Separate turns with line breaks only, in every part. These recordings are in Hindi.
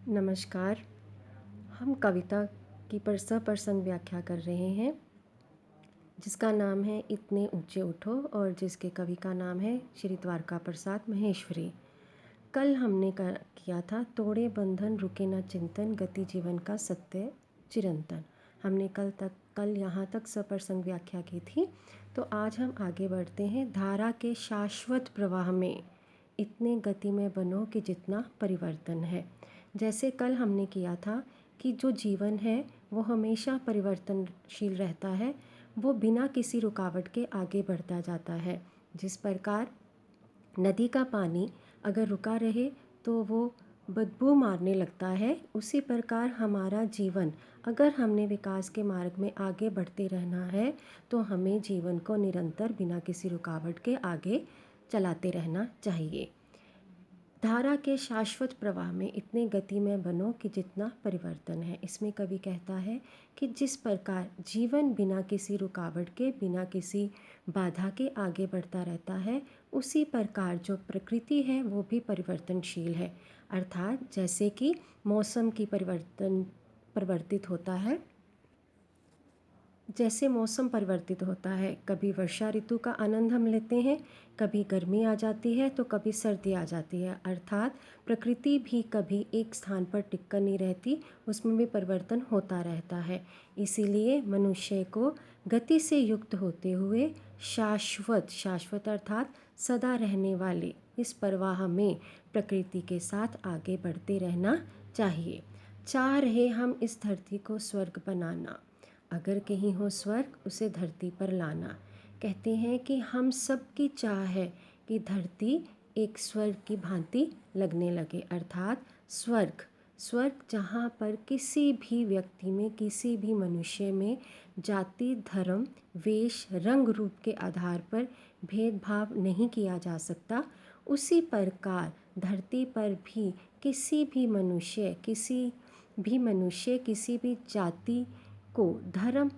नमस्कार। हम कविता की सप्रसंग व्याख्या कर रहे हैं जिसका नाम है इतने ऊंचे उठो और जिसके कवि का नाम है श्री द्वारका प्रसाद महेश्वरी। कल हमने किया था तोड़े बंधन रुके न चिंतन गति जीवन का सत्य चिरंतन। हमने कल यहाँ तक सप्रसंग व्याख्या की थी। तो आज हम आगे बढ़ते हैं। धारा के शाश्वत प्रवाह में इतने गति में बनो कि जितना परिवर्तन है। जैसे कल हमने किया था कि जो जीवन है वो हमेशा परिवर्तनशील रहता है, वो बिना किसी रुकावट के आगे बढ़ता जाता है। जिस प्रकार नदी का पानी अगर रुका रहे तो वो बदबू मारने लगता है, उसी प्रकार हमारा जीवन अगर हमने विकास के मार्ग में आगे बढ़ते रहना है तो हमें जीवन को निरंतर बिना किसी रुकावट के आगे चलाते रहना चाहिए। धारा के शाश्वत प्रवाह में इतने गति में बनो कि जितना परिवर्तन है। इसमें कवि कहता है कि जिस प्रकार जीवन बिना किसी रुकावट के, बिना किसी बाधा के आगे बढ़ता रहता है, उसी प्रकार जो प्रकृति है वो भी परिवर्तनशील है। अर्थात जैसे कि मौसम की परिवर्तित होता है, जैसे मौसम परिवर्तित होता है, कभी वर्षा ऋतु का आनंद हम लेते हैं, कभी गर्मी आ जाती है तो कभी सर्दी आ जाती है। अर्थात प्रकृति भी कभी एक स्थान पर टिक नहीं रहती, उसमें भी परिवर्तन होता रहता है। इसीलिए मनुष्य को गति से युक्त होते हुए शाश्वत अर्थात सदा रहने वाले इस प्रवाह में प्रकृति के साथ आगे बढ़ते रहना चाहिए। चाह रहे हम इस धरती को स्वर्ग बनाना, अगर कहीं हो स्वर्ग उसे धरती पर लाना। कहते हैं कि हम सब की चाह है कि धरती एक स्वर्ग की भांति लगने लगे। अर्थात स्वर्ग जहाँ पर किसी भी व्यक्ति में, किसी भी मनुष्य में जाति, धर्म, वेश, रंग, रूप के आधार पर भेदभाव नहीं किया जा सकता, उसी प्रकार धरती पर भी किसी भी मनुष्य किसी भी जाति को धर्म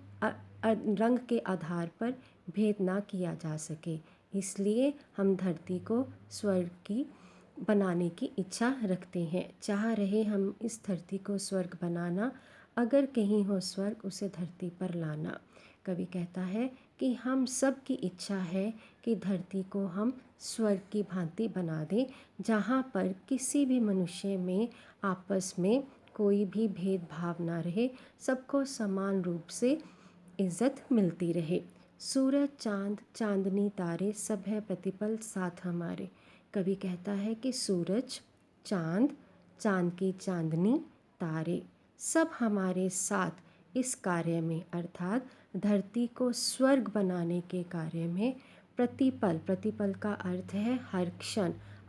रंग के आधार पर भेद ना किया जा सके। इसलिए हम धरती को स्वर्ग की बनाने की इच्छा रखते हैं। चाह रहे हम इस धरती को स्वर्ग बनाना, अगर कहीं हो स्वर्ग उसे धरती पर लाना। कवि कहता है कि हम सब की इच्छा है कि धरती को हम स्वर्ग की भांति बना दें, जहाँ पर किसी भी मनुष्य में आपस में कोई भी भेदभाव ना रहे, सबको समान रूप से इज्जत मिलती रहे। सूरज, चांद, चांदनी, तारे सब है प्रतिपल साथ हमारे। कवि कहता है कि सूरज, चांद की चांदनी, तारे सब हमारे साथ इस कार्य में, अर्थात धरती को स्वर्ग बनाने के कार्य में प्रतिपल का अर्थ है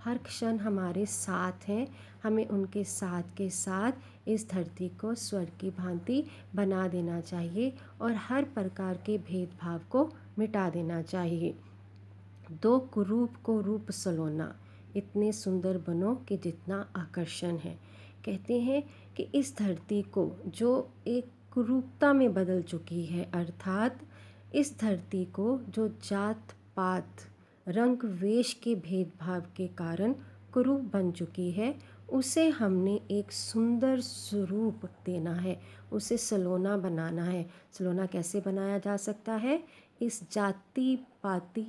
हर क्षण हमारे साथ हैं। हमें उनके साथ के साथ इस धरती को स्वर्ग की भांति बना देना चाहिए और हर प्रकार के भेदभाव को मिटा देना चाहिए। दो कुरूप को रूप सलोना, इतने सुंदर बनो कि जितना आकर्षण है। कहते हैं कि इस धरती को जो एक कुरूपता में बदल चुकी है, अर्थात इस धरती को जो जात पात, रंग, वेश के भेदभाव के कारण कुरूप बन चुकी है, उसे हमने एक सुंदर स्वरूप देना है, उसे सलोना बनाना है। सलोना कैसे बनाया जा सकता है? इस जाति पाति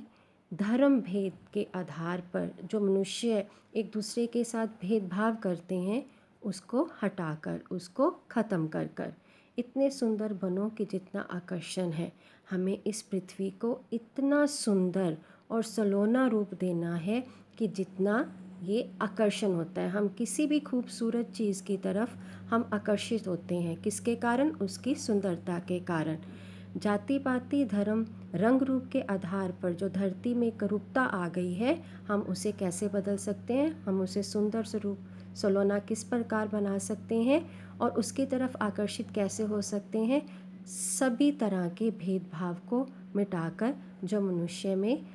धर्म भेद के आधार पर जो मनुष्य एक दूसरे के साथ भेदभाव करते हैं, उसको हटाकर, उसको ख़त्म कर इतने सुंदर बनो कि जितना आकर्षण है। हमें इस पृथ्वी को इतना सुंदर और सलोना रूप देना है कि जितना ये आकर्षण होता है। हम किसी भी खूबसूरत चीज़ की तरफ हम आकर्षित होते हैं, किसके कारण? उसकी सुंदरता के कारण। जाति पाति धर्म रंग रूप के आधार पर जो धरती में करूपता आ गई है, हम उसे कैसे बदल सकते हैं? हम उसे सुंदर स्वरूप सलोना किस प्रकार बना सकते हैं और उसकी तरफ आकर्षित कैसे हो सकते हैं? सभी तरह के भेदभाव को मिटाकर, जो मनुष्य में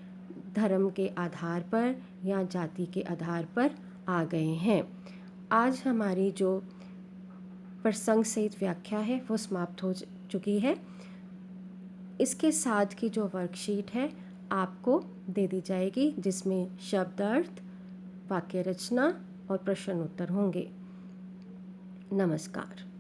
धर्म के आधार पर या जाति के आधार पर आ गए हैं। आज हमारी जो प्रसंग सहित व्याख्या है वो समाप्त हो चुकी है। इसके साथ की जो वर्कशीट है आपको दे दी जाएगी, जिसमें शब्द अर्थ, वाक्य रचना और प्रश्न उत्तर होंगे। नमस्कार।